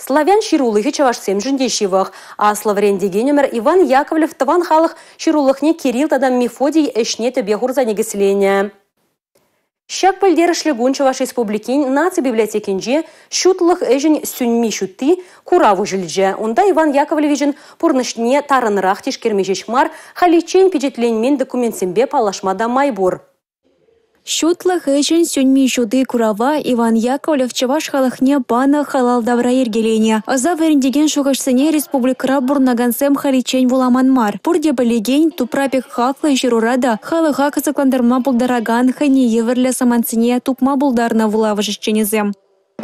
Славян ширулыхи чавашсем жүндешивах, а славрендеге номер Иван Яковлев таван халық ширулыхне Кирилл тадам Мефодий эшне тебе гурзанегеселения. Щак пальдерышле гунчаваш республикин наци библиотекинже шутлых эжень сюньми шутты кураву жилже. Унда Иван Яковлевичен пурнышне тарынрах тишкермежешмар халичень печетленмен документсембе палашмада майбур. Шутлых эжень сюньми шуты курава Иван Яковлев чаваш халахне бана халал давра ергелене. Аза верендеген шугашсене республикра бурнагансем халичень вуламанмар. Пурде балеген тупрапек хакла жирурада халыха касакландарма булдараган хани еверле саманцине тупма булдарна вулавышченезем.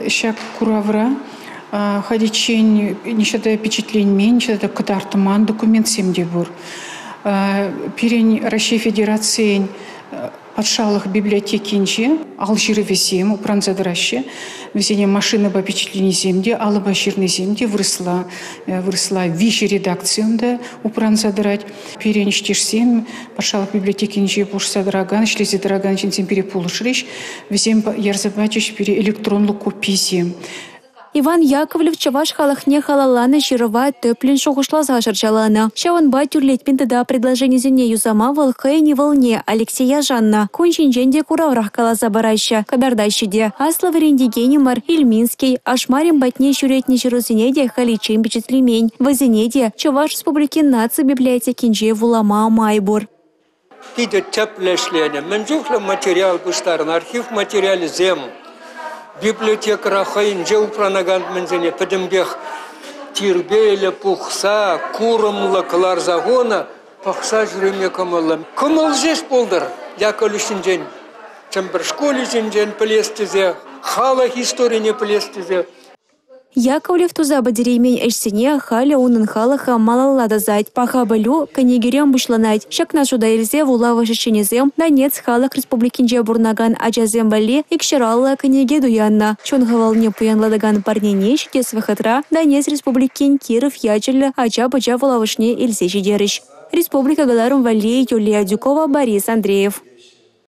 Щак куравра халичень нишада впечатленмен, нишада катартман документ семдебур. Перень России Федерации Патшалых библиотекинче, алжиры весем, упранзадраща, везение машины по впечатлению земде, алыба ширной земде, выросла вещи редакционда, упранзадрать, перенчтешсем, патшалых библиотекинче, пушсадраган, шлезидраган, чинсем переполушрищ, везем ярзабачиш пере электронлу копизем. Иван Яковлев чаваш халахне халаланы жирова төплен шоғышлаза жаржаланы. Шаванба тюрлетпен тыда предложение зене юзама волхай не волне Алексея Жанна. Кончинженде кураврах калаза барайша, кадардайшиде. Асла варендигени мар Ильминский, ашмарим батне шуретне жирузенеде халичем бечетлемень. Вазенеде чаваш республики наци библиотекинже вулама майбур. Пиде теплешление, менжухле материал густарн, архив материал зем. Библиотека рахаин же упранаган мензене педембех тирбейле пухса курымлы кылар загона пахса жүреме кымылым. Кымыл жеш болдыр, яколюшін жен. Чембір школі жен пілестізе, халық историяне пілестізе. Яковлев туза бадереймен эшсене халя унын халаха малаллада зайт. Паха балю канегерем бушланайт. Шакна шуда эльзе вулава шешенезем данец халак республикинже бурнаган аджазем бали икширалла канеге дуянна. Чонгавалне пуянладаган парнене шитес вахатра данец республикин Киров ячелі ача-пача вулавышне эльзе жидерыш. Республика Галарум Валей Юлия Дюкова, Борис Андреев.